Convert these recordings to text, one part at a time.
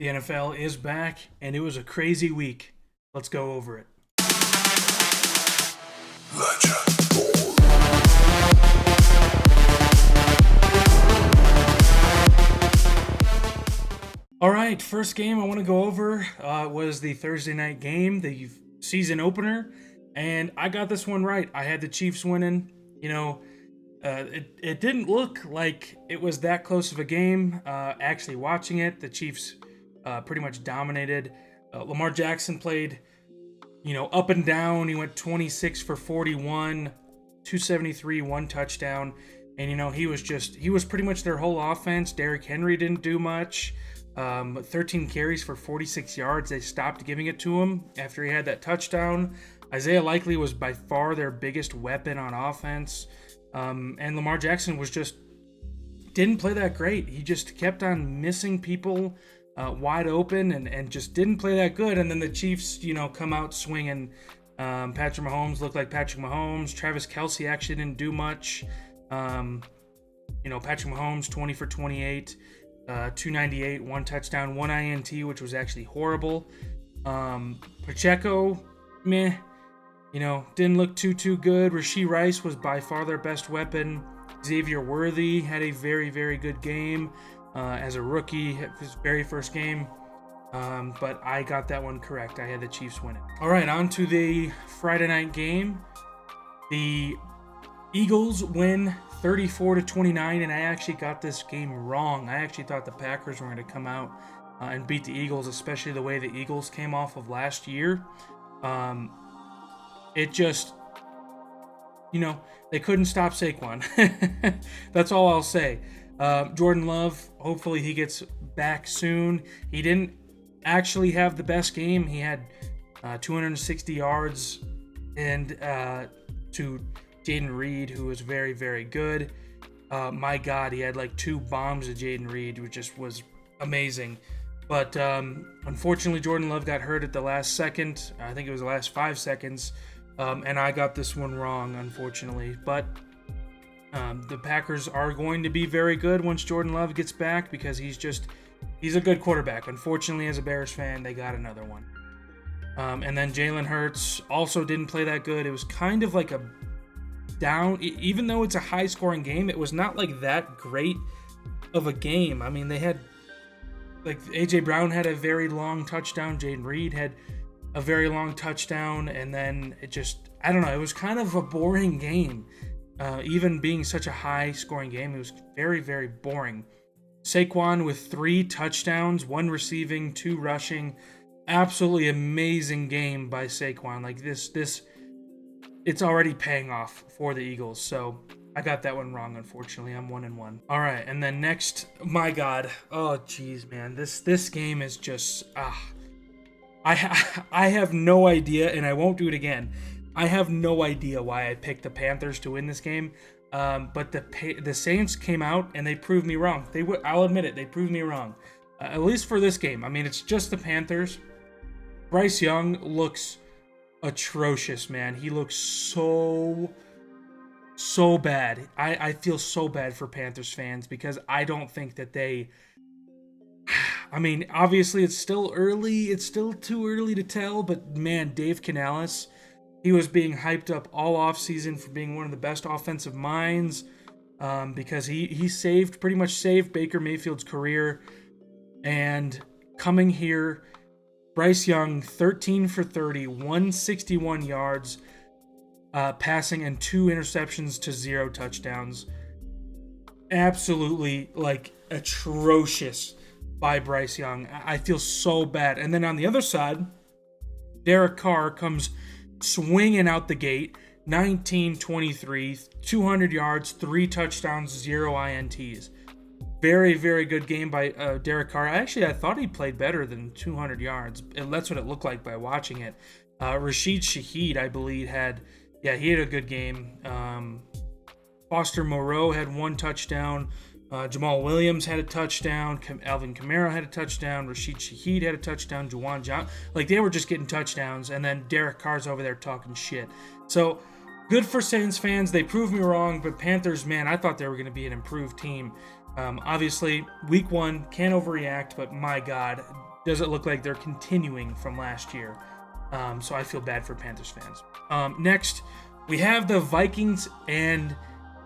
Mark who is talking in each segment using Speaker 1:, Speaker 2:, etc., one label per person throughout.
Speaker 1: The NFL is back, and it was a crazy week. Let's go over it. All right, first game I want to go over was the Thursday night game, the season opener, and I got this one right. I had the Chiefs winning. It didn't look like it was that close of a game. Actually watching it, the Chiefs pretty much dominated. Lamar Jackson played, up and down. He went 26 for 41, 273, one touchdown. And, he was pretty much their whole offense. Derrick Henry didn't do much. 13 carries for 46 yards. They stopped giving it to him after he had that touchdown. Isaiah Likely was by far their biggest weapon on offense. And Lamar Jackson didn't play that great. He just kept on missing people wide open and just didn't play that good. And then the Chiefs, come out swinging. Patrick Mahomes looked like Patrick Mahomes. Travis Kelce actually didn't do much. Patrick Mahomes, 20 for 28. 298, one touchdown, one INT, which was actually horrible. Pacheco, meh. Didn't look too good. Rashee Rice was by far their best weapon. Xavier Worthy had a very, very good game as a rookie, his very first game. But I got that one correct. I had the Chiefs winning. All right, on to the Friday night game. The Eagles win 34-29, and I actually got this game wrong. I actually thought the Packers were going to come out and beat the Eagles, especially the way the Eagles came off of last year. It just, they couldn't stop Saquon. That's all I'll say. Jordan Love, hopefully he gets back soon. He didn't actually have the best game. He had 260 yards and to Jaden Reed, who was very, very good. My God, he had like two bombs to Jaden Reed, which just was amazing. But unfortunately, Jordan Love got hurt at the last second. I think it was the last 5 seconds. And I got this one wrong, unfortunately. But the Packers are going to be very good once Jordan Love gets back because he's a good quarterback. Unfortunately, as a Bears fan, they got another one. And then Jalen Hurts also didn't play that good. It was kind of like a down, even though it's a high-scoring game, it was not like that great of a game. I mean, they had, like, A.J. Brown had a very long touchdown. Jaden Reed had a very long touchdown, and then it was kind of a boring game. Even being such a high-scoring game, it was very, very boring. Saquon with 3 touchdowns, 1 receiving, 2 rushing. Absolutely amazing game by Saquon. Like, this it's already paying off for the Eagles. So I got that one wrong, unfortunately. I'm 1-1. All right, and then next, my God. Oh, geez, man. This game is just... I have no idea, and I won't do it again. I have no idea why I picked the Panthers to win this game. But the Saints came out, and they proved me wrong. I'll admit it. They proved me wrong. At least for this game. I mean, it's just the Panthers. Bryce Young looks atrocious, man. He looks so bad. I feel so bad for Panthers fans because I don't think that they... I mean, obviously it's still early. It's still too early to tell, but man, Dave Canales, he was being hyped up all offseason for being one of the best offensive minds because he pretty much saved Baker Mayfield's career. And coming here, Bryce Young, 13 for 30, 161 yards, passing, and 2 interceptions to 0 touchdowns. Absolutely, atrocious by Bryce Young. I feel so bad. And then on the other side, Derek Carr comes swinging out the gate, 19-23, 200 yards, 3 touchdowns, 0 INTs. Very, very good game by Derek Carr. I thought he played better than 200 yards. That's what it looked like by watching it. Rashid Shaheed, I believe, he had a good game. Foster Moreau had 1 touchdown. Jamal Williams had a touchdown. Alvin Kamara had a touchdown. Rashid Shaheed had a touchdown. Juwan Johnson. They were just getting touchdowns. And then Derek Carr's over there talking shit. So, good for Saints fans. They proved me wrong. But Panthers, man, I thought they were going to be an improved team. Obviously, week 1, can't overreact. But my God, does it look like they're continuing from last year. So I feel bad for Panthers fans. Next, we have the Vikings and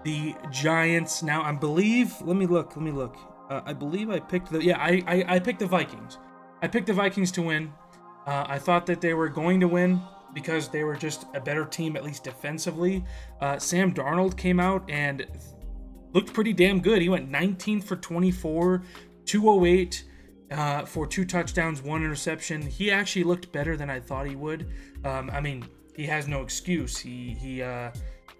Speaker 1: the Giants. Now, I believe, let me look. I believe I picked I picked the Vikings. I picked the Vikings to win. I thought that they were going to win because they were just a better team, at least defensively. Sam Darnold came out and looked pretty damn good. He went 19 for 24, 208 for 2 touchdowns, 1 interception. He actually looked better than I thought he would. I mean, he has no excuse. He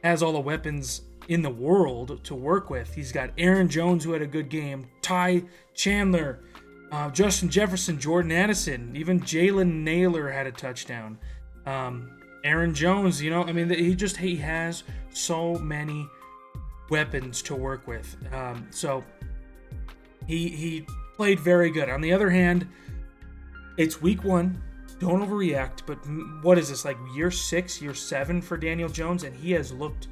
Speaker 1: has all the weapons in the world to work with. He's got Aaron Jones, who had a good game, Ty Chandler, Justin Jefferson, Jordan Addison, even Jalen Naylor had a touchdown. Aaron Jones, he has so many weapons to work with. So he played very good. On the other hand, it's week 1. Don't overreact, but what is this, like year 6, year 7 for Daniel Jones? And he has looked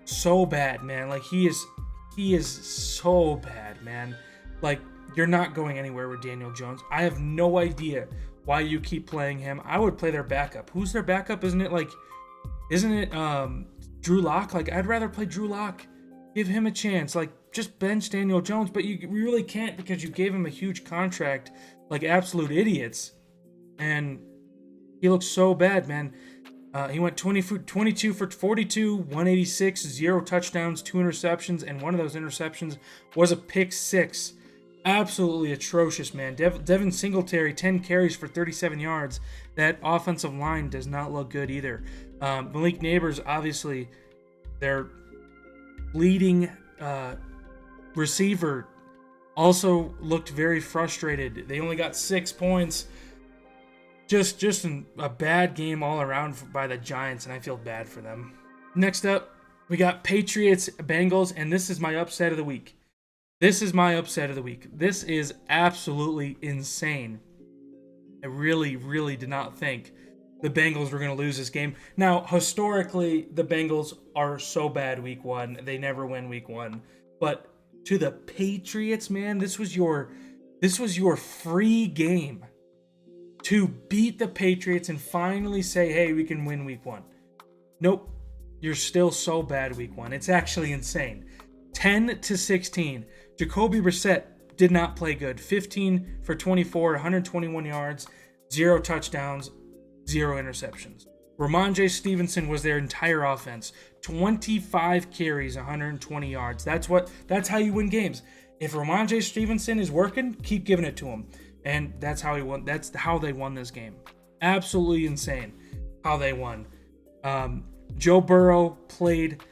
Speaker 1: so bad, man. Like he is so bad, man. Like, you're not going anywhere with Daniel Jones. I have no idea why you keep playing him. I would play their backup. Who's their backup? Isn't it Drew Lock? Like, I'd rather play Drew Lock. Give him a chance. Like, just bench Daniel Jones, but you really can't because you gave him a huge contract like absolute idiots. And he looks so bad, man. He went 22 for 42, 186, 0 touchdowns, 2 interceptions, and one of those interceptions was a pick 6. Absolutely atrocious, man. Devin Singletary, 10 carries for 37 yards. That offensive line does not look good either. Malik Neighbors, obviously, their leading receiver, also looked very frustrated. They only got 6 points. Just a bad game all around by the Giants, and I feel bad for them. Next up, we got Patriots, Bengals, and this is my upset of the week. This is absolutely insane. I really, really did not think the Bengals were going to lose this game. Now, historically, the Bengals are so bad week 1. They never win week 1. But to the Patriots, man, this was your free game to beat the Patriots and finally say, hey, we can win week 1. Nope. You're still so bad week 1. It's actually insane. 10-16. Jacoby Brissett did not play good. 15 for 24, 121 yards, 0 touchdowns, 0 interceptions. Ramondre Stevenson was their entire offense. 25 carries, 120 yards. That's how you win games. If Ramondre Stevenson is working, keep giving it to him. And that's how he won. That's how they won this game. Absolutely insane how they won. Joe Burrow played.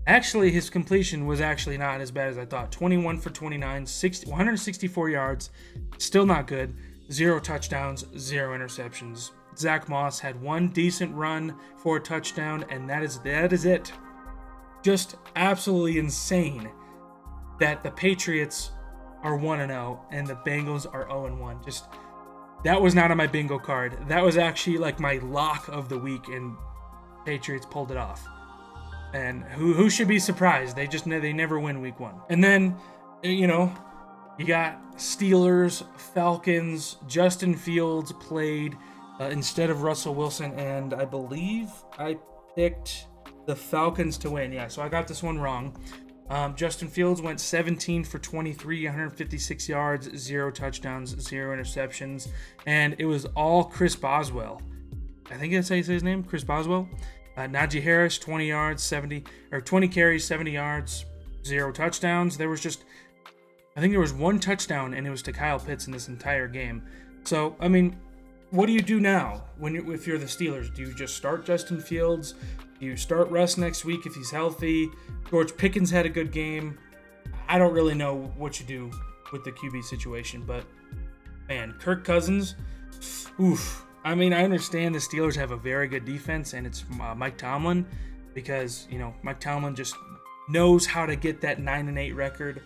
Speaker 1: Actually, his completion was actually not as bad as I thought. 21 for 29, 164 yards. Still not good. 0 touchdowns, 0 interceptions. Zach Moss had 1 decent run for a touchdown, and that is it. Just absolutely insane that the Patriots are 1-0 and the Bengals are 0-1. Just, that was not on my bingo card. That was actually like my lock of the week, and Patriots pulled it off. And who should be surprised? They never win week 1. And then, you got Steelers, Falcons. Justin Fields played instead of Russell Wilson, and I believe I picked the Falcons to win. Yeah, so I got this one wrong. Justin Fields went 17 for 23, 156 yards, 0 touchdowns, 0 interceptions, and it was all Chris Boswell. I think that's how you say his name, Chris Boswell. Najee Harris, 20 carries, 70 yards, 0 touchdowns. I think there was 1 touchdown, and it was to Kyle Pitts in this entire game. So, I mean, what do you do now if you're the Steelers? Do you just start Justin Fields? Do you start Russ next week if he's healthy? George Pickens had a good game. I don't really know what you do with the QB situation, but man, Kirk Cousins, oof. I mean, I understand the Steelers have a very good defense, and it's Mike Tomlin, because Mike Tomlin just knows how to get that 9-8 record.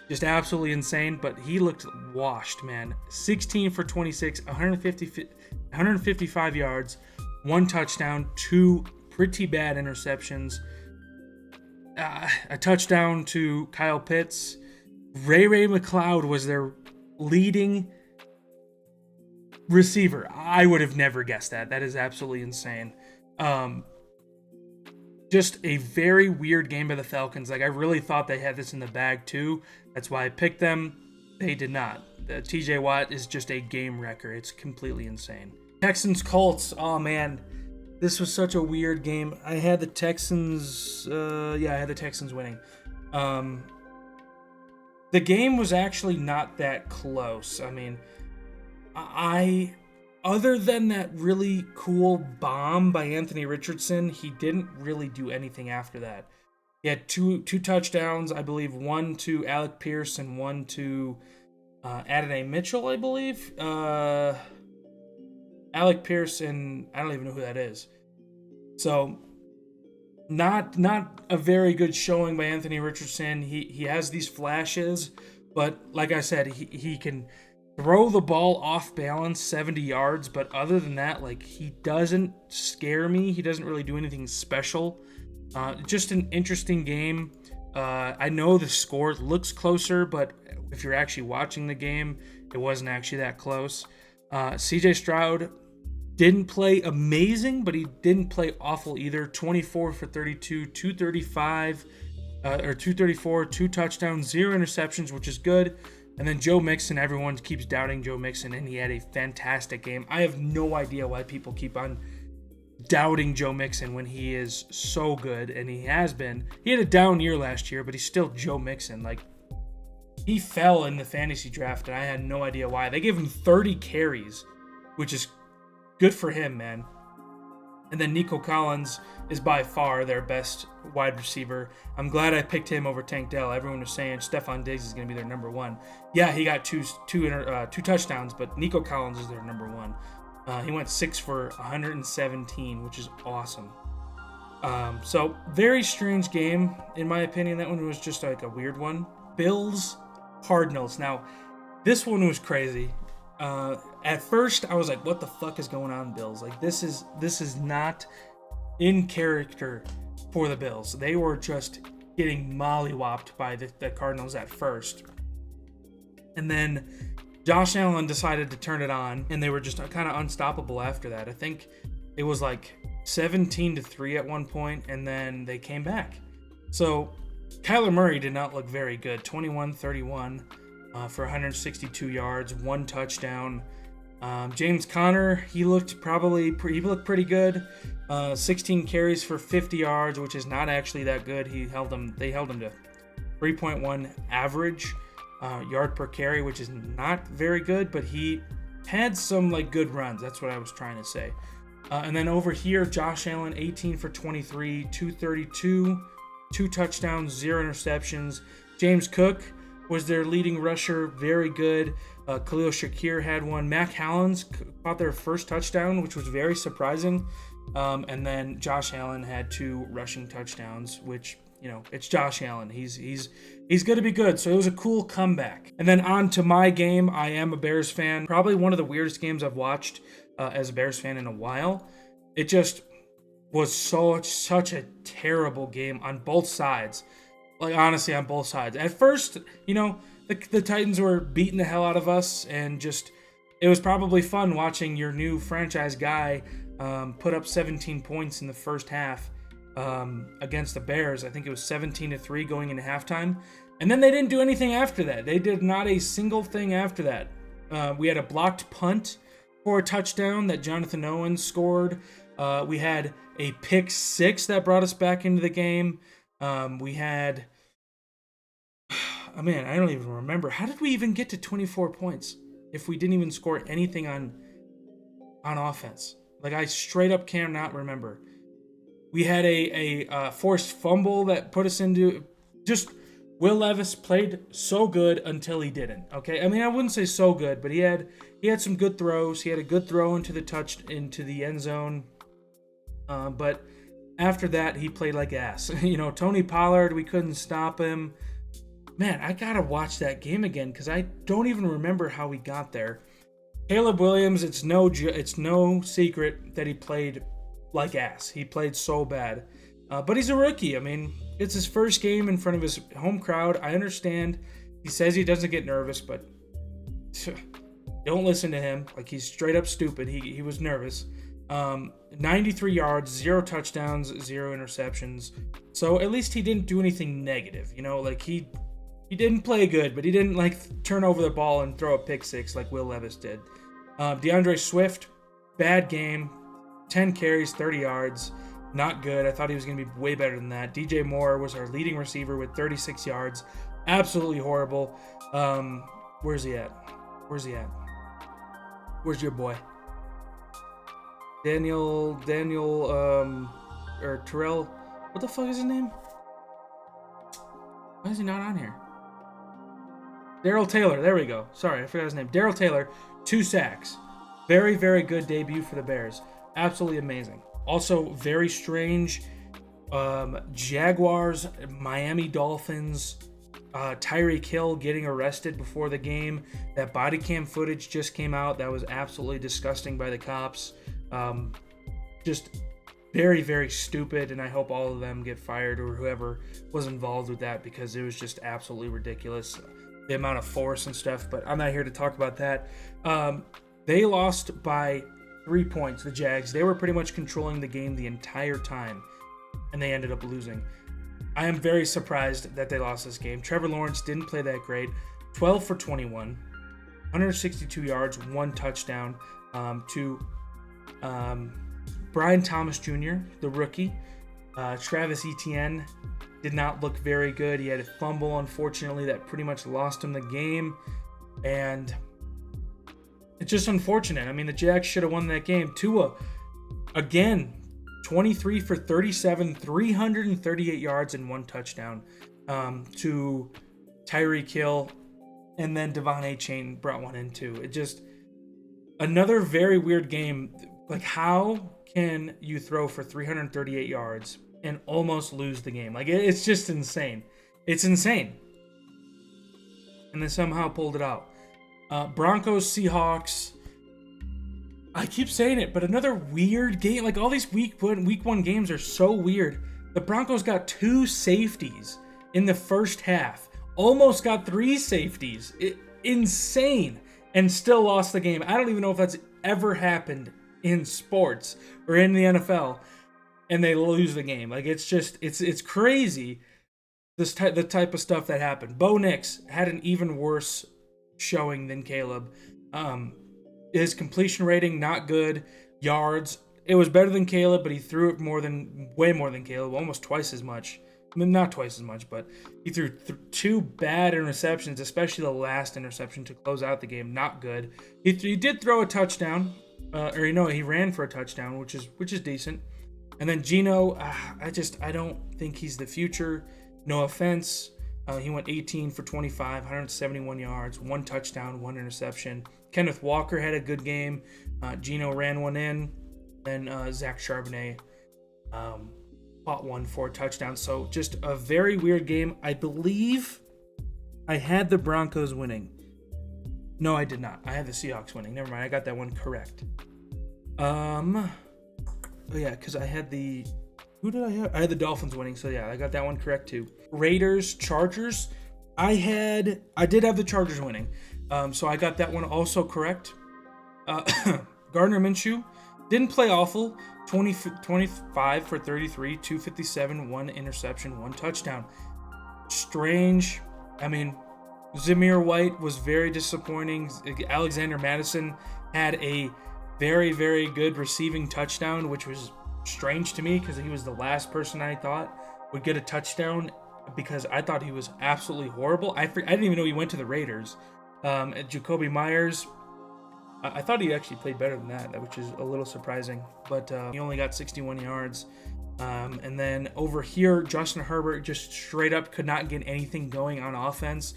Speaker 1: Just absolutely insane, but he looked washed, man. 16 for 26, 155 yards, 1 touchdown, 2 pretty bad interceptions, a touchdown to Kyle Pitts. Ray McLeod was their leading receiver. I would have never guessed that. That is absolutely insane. Just a very weird game by the Falcons. Like, I really thought they had this in the bag too. That's why I picked them. They did not. TJ Watt is just a game wrecker. It's completely insane. Texans Colts. Oh man, this was such a weird game. I had the Texans. I had the Texans winning. The game was actually not that close. I mean, other than that really cool bomb by Anthony Richardson, he didn't really do anything after that. He had two touchdowns, I believe, one to Alec Pierce and one to Adonai Mitchell, I believe. Alec Pierce, and I don't even know who that is. So, not a very good showing by Anthony Richardson. He has these flashes, but like I said, he can throw the ball off balance 70 yards, but other than that, like, he doesn't scare me. He doesn't really do anything special. Just an interesting game. I know the score looks closer, but if you're actually watching the game, it wasn't actually that close. CJ Stroud didn't play amazing, but he didn't play awful either. 24 for 32, 234, 2 touchdowns, 0 interceptions, which is good. And then Joe Mixon, everyone keeps doubting Joe Mixon, and he had a fantastic game. I have no idea why people keep on doubting Joe Mixon when he is so good, and he has been. He had a down year last year, but he's still Joe Mixon. Like, he fell in the fantasy draft, and I had no idea why. They gave him 30 carries, which is good for him, man. And then Nico Collins is by far their best wide receiver. I'm glad I picked him over Tank Dell. Everyone was saying Stephon Diggs is going to be their number one. Yeah, he got two touchdowns, but Nico Collins is their number one. He went 6 for 117, which is awesome. So, very strange game, in my opinion. That one was just like a weird one. Bills, Cardinals. Now, this one was crazy. At first, I was like, what the fuck is going on, Bills? Like, this is not in character for the Bills. They were just getting mollywopped by the Cardinals at first. And then Josh Allen decided to turn it on, and they were just kind of unstoppable after that. I think it was like 17-3 at one point, and then they came back. So Kyler Murray did not look very good. 21-31 for 162 yards, 1 touchdown. James Conner, he looked pretty good. 16 carries for 50 yards, which is not actually that good. They held him to 3.1 average yard per carry, which is not very good, but he had some like good runs. That's what I was trying to say. And then over here, Josh Allen, 18 for 23, 232, 2 touchdowns, 0 interceptions. James Cook was their leading rusher, very good. Khalil Shakir had one. Mac Hollins caught their first touchdown, which was very surprising. And then Josh Allen had 2 rushing touchdowns, which, you know, it's Josh Allen. He's going to be good. So it was a cool comeback. And then on to my game. I am a Bears fan. Probably one of the weirdest games I've watched as a Bears fan in a while. It just was such a terrible game on both sides. Like, honestly, on both sides. At first, you know, the Titans were beating the hell out of us, and just, it was probably fun watching your new franchise guy put up 17 points in the first half against the Bears. I think it was 17-3 going into halftime. And then they didn't do anything after that. They did not a single thing after that. We had a blocked punt for a touchdown that Jonathan Owens scored. We had a pick 6 that brought us back into the game. We had, I don't even remember. How did we even get to 24 points if we didn't even score anything on offense? Like, I straight up cannot remember. We had a forced fumble that put us into, just, Will Levis played so good until he didn't. Okay, I mean, I wouldn't say so good, but he had some good throws. He had a good throw into the end zone. But after that, he played like ass. You know, Tony Pollard, we couldn't stop him. Man, I gotta watch that game again because I don't even remember how we got there. Caleb Williams, it's no secret that he played like ass. He played so bad. But he's a rookie. I mean, it's his first game in front of his home crowd. I understand. He says he doesn't get nervous, but Don't listen to him. Like, he's straight up stupid. He was nervous. 93 yards, 0 touchdowns, 0 interceptions. So at least he didn't do anything negative. You know, like he didn't play good, but he didn't like turn over the ball and throw a pick six like Will Levis did. DeAndre Swift, bad game. 10 carries, 30 yards. Not good. I thought he was going to be way better than that. DJ Moore was our leading receiver with 36 yards. Absolutely horrible. Where's he at? Where's your boy? Daniel, or Terrell. What the fuck is his name? Why is he not on here? Darrell Taylor. There we go. Sorry, I forgot his name. Darrell Taylor, 2 sacks. Very, very good debut for the Bears. Absolutely amazing. Also, very strange. Jaguars, Miami Dolphins, Tyreek Hill getting arrested before the game. That body cam footage just came out. That was absolutely disgusting by the cops. Just very, very stupid, and I hope all of them get fired or whoever was involved with that, because it was just absolutely ridiculous, the amount of force and stuff, but I'm not here to talk about that. They lost by 3 points, the Jags. They were pretty much controlling the game the entire time, and they ended up losing. I am very surprised that they lost this game. Trevor Lawrence didn't play that great. 12 for 21, 162 yards, 1 touchdown to Brian Thomas Jr., the rookie. Travis Etienne did not look very good. He had a fumble, unfortunately, that pretty much lost him the game. And it's just unfortunate. I mean, the Jags should have won that game. Tua, again, 23 for 37, 338 yards and 1 touchdown to Tyreek Hill. And then Devon A-Chain brought one in too. It just, another very weird game. Like, how can you throw for 338 yards and almost lose the game? Like, it's just insane. It's insane. And they somehow pulled it out. Broncos, Seahawks. I keep saying it, but another weird game. Like, all these week one games are so weird. The Broncos got 2 safeties in the first half. Almost got 3 safeties. Insane. And still lost the game. I don't even know if that's ever happened in sports or in the NFL, and they lose the game. Like, it's just, it's crazy, the type of stuff that happened. Bo Nix had an even worse showing than Caleb. His completion rating, not good. Yards, it was better than Caleb, but he threw it way more than Caleb, almost twice as much. I mean, not twice as much, but he threw 2 bad interceptions, especially the last interception to close out the game. Not good. He did throw a touchdown, he ran for a touchdown, which is decent. And then Geno, I don't think he's the future. No offense. He went 18 for 25, 171 yards, 1 touchdown, 1 interception. Kenneth Walker had a good game. Geno ran one in. Then Zach Charbonnet caught one for a touchdown. So just a very weird game. I believe I had the Broncos winning. No, I did not. I had the Seahawks winning. Never mind. I got that one correct. Oh yeah, because I had the... Who did I have? I had the Dolphins winning, so yeah, I got that one correct too. Raiders, Chargers. I did have the Chargers winning. So I got that one also correct. Gardner Minshew didn't play awful. 25 for 33, 257, 1 interception, 1 touchdown. Strange. I mean, Zamir White was very disappointing. Alexander Madison had a very, very good receiving touchdown, which was strange to me because he was the last person I thought would get a touchdown, because I thought he was absolutely horrible. I didn't even know he went to the Raiders. Jacoby Myers, I thought he actually played better than that, which is a little surprising. But he only got 61 yards. And then over here, Justin Herbert just straight up could not get anything going on offense.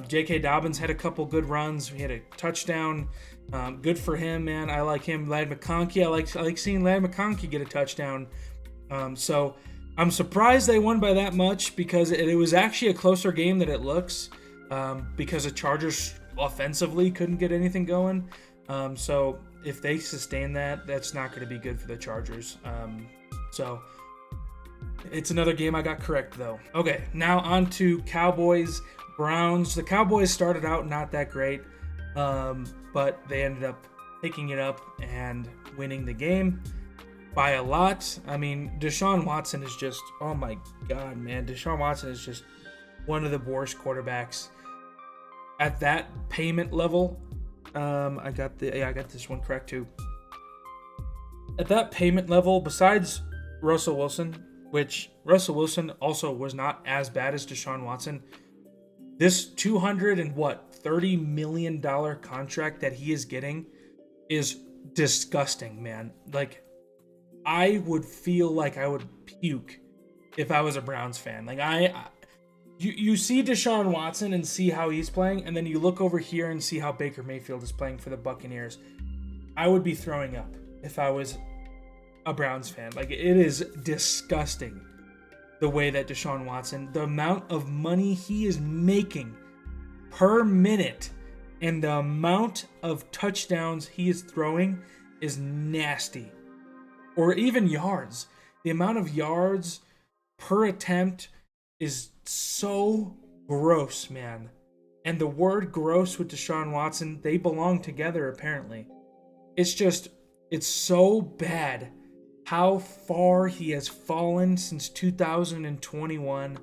Speaker 1: J.K. Dobbins had a couple good runs. He had a touchdown. Good for him, man. I like him. Ladd McConkey. I like seeing Ladd McConkey get a touchdown. So I'm surprised they won by that much, because it was actually a closer game than it looks, because the Chargers offensively couldn't get anything going. So if they sustain that, that's not going to be good for the Chargers. So it's another game I got correct, though. Okay, now on to Cowboys, Browns. The Cowboys started out not that great, but but they ended up picking it up and winning the game by a lot. I mean, Deshaun Watson is just, oh my God, man. Deshaun Watson is just one of the worst quarterbacks at that payment level. I got this one correct too. At that payment level, besides Russell Wilson, which Russell Wilson also was not as bad as Deshaun Watson, this $230 million contract that he is getting is disgusting, man. Like, I would feel like I would puke if I was a Browns fan. Like, you see Deshaun Watson and see how he's playing, and then you look over here and see how Baker Mayfield is playing for the Buccaneers. I would be throwing up if I was a Browns fan. Like, it is disgusting the way that Deshaun Watson, the amount of money he is making per minute and the amount of touchdowns he is throwing is nasty. Or even yards. The amount of yards per attempt is so gross, man. And the word gross with Deshaun Watson, they belong together apparently. It's so bad how far he has fallen since 2021.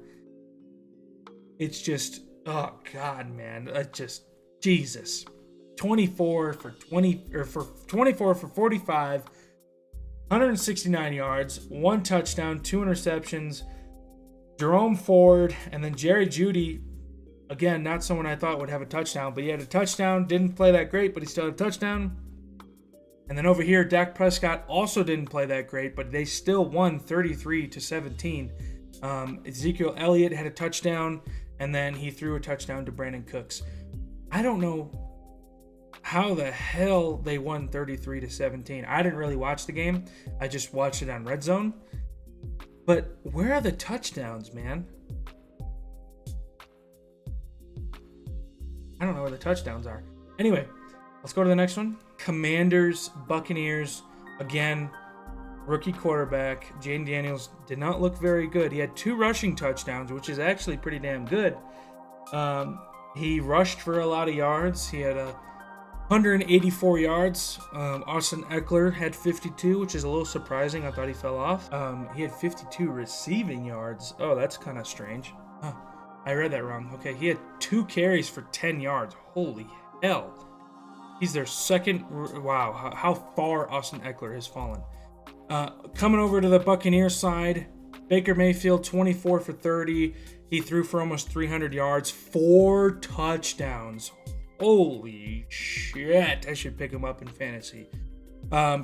Speaker 1: It's just, oh God, man. Jesus. 24 for 45, 169 yards, 1 touchdown, 2 interceptions. Jerome Ford, and then Jerry Jeudy, again, not someone I thought would have a touchdown, but he had a touchdown. Didn't play that great, but he still had a touchdown. And then over here, Dak Prescott also didn't play that great, but they still won 33-17. Ezekiel Elliott had a touchdown, and then he threw a touchdown to Brandon Cooks. I don't know how the hell they won 33-17. I didn't really watch the game. I just watched it on Red Zone. But where are the touchdowns, man? I don't know where the touchdowns are. Anyway, let's go to the next one. Commanders, Buccaneers. Again, rookie quarterback. Jaden Daniels did not look very good. He had 2 rushing touchdowns, which is actually pretty damn good. He rushed for a lot of yards. He had 184 yards. Austin Eckler had 52, which is a little surprising. I thought he fell off. He had 52 receiving yards. Oh, that's kind of strange. Huh. I read that wrong. Okay, he had 2 carries for 10 yards. Holy hell. He's their second. Wow, how far Austin Eckler has fallen. Coming over to the Buccaneers side, Baker Mayfield, 24 for 30. He threw for almost 300 yards, 4 touchdowns. Holy shit. I should pick him up in fantasy.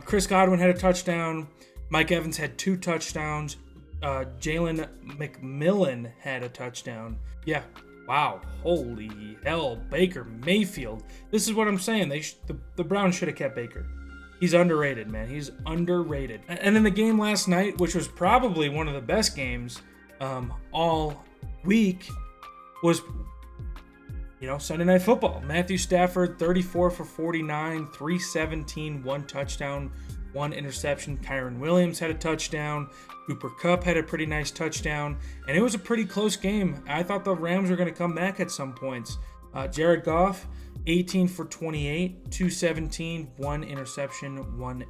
Speaker 1: Chris Godwin had a touchdown. Mike Evans had 2 touchdowns. Jalen McMillan had a touchdown. Yeah. Wow. Holy hell. Baker Mayfield. This is what I'm saying. The Browns should have kept Baker. He's underrated, man. He's underrated. And then the game last night, which was probably one of the best games all week, was Sunday Night Football. Matthew Stafford, 34 for 49, 317, 1 touchdown, 1 interception. Kyron Williams had a touchdown. Cooper Kupp had a pretty nice touchdown. And it was a pretty close game. I thought the Rams were going to come back at some points. Jared Goff, 18 for 28, 217, 1 interception, 1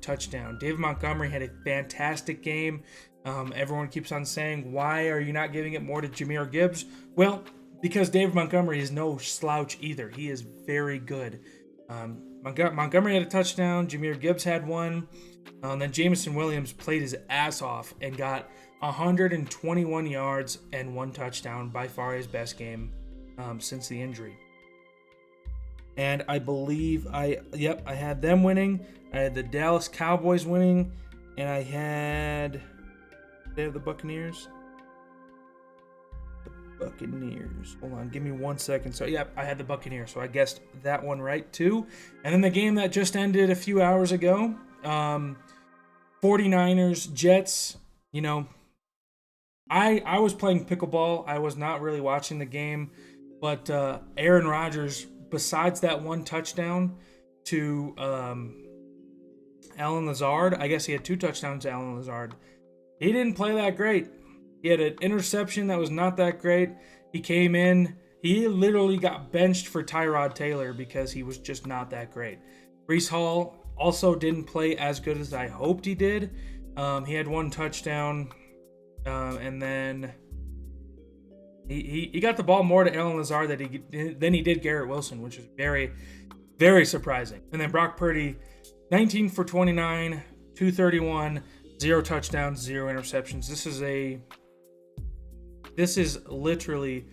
Speaker 1: touchdown. David Montgomery had a fantastic game. Everyone keeps on saying, why are you not giving it more to Jahmyr Gibbs? Well, because David Montgomery is no slouch either. He is very good. Montgomery had a touchdown. Jahmyr Gibbs had 1. And then Jameson Williams played his ass off and got 121 yards and 1 touchdown. By far his best game since the injury. And I believe I had them winning. I had the Dallas Cowboys winning. And I had... They have the Buccaneers? Buccaneers. Hold on, give me 1 second. So, I had the Buccaneers, so I guessed that one right too. And then the game that just ended a few hours ago, 49ers, Jets. I was playing pickleball. I was not really watching the game, but Aaron Rodgers, besides that 1 touchdown to Allen Lazard, I guess he had 2 touchdowns to Allen Lazard. He didn't play that great. He had an interception that was not that great. He came in. He literally got benched for Tyrod Taylor because he was just not that great. Breece Hall also didn't play as good as I hoped he did. He had 1 touchdown, and then he got the ball more to Allen Lazard than he did Garrett Wilson, which is very, very surprising. And then Brock Purdy, 19 for 29, 231, 0 touchdowns, 0 interceptions. This is literally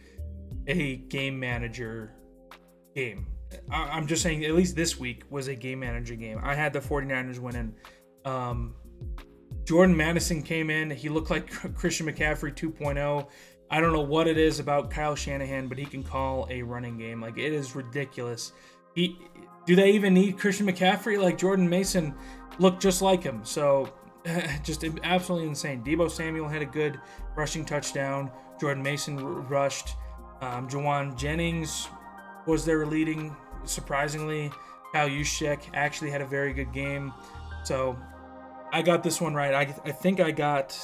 Speaker 1: a game manager game. I'm just saying, at least this week was a game manager game. I had the 49ers winning. Jordan Madison came in. He looked like Christian McCaffrey 2.0. I don't know what it is about Kyle Shanahan, but he can call a running game. Like, it is ridiculous. Do they even need Christian McCaffrey? Like, Jordan Mason looked just like him. So, just absolutely insane. Deebo Samuel had a good rushing touchdown. Jordan Mason rushed. Jawan Jennings was their leading, surprisingly. Kyle Juszczyk actually had a very good game. So I got this one right. I think I got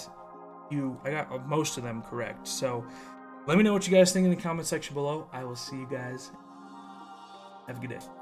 Speaker 1: most of them correct. So let me know what you guys think in the comment section below. I will see you guys. Have a good day.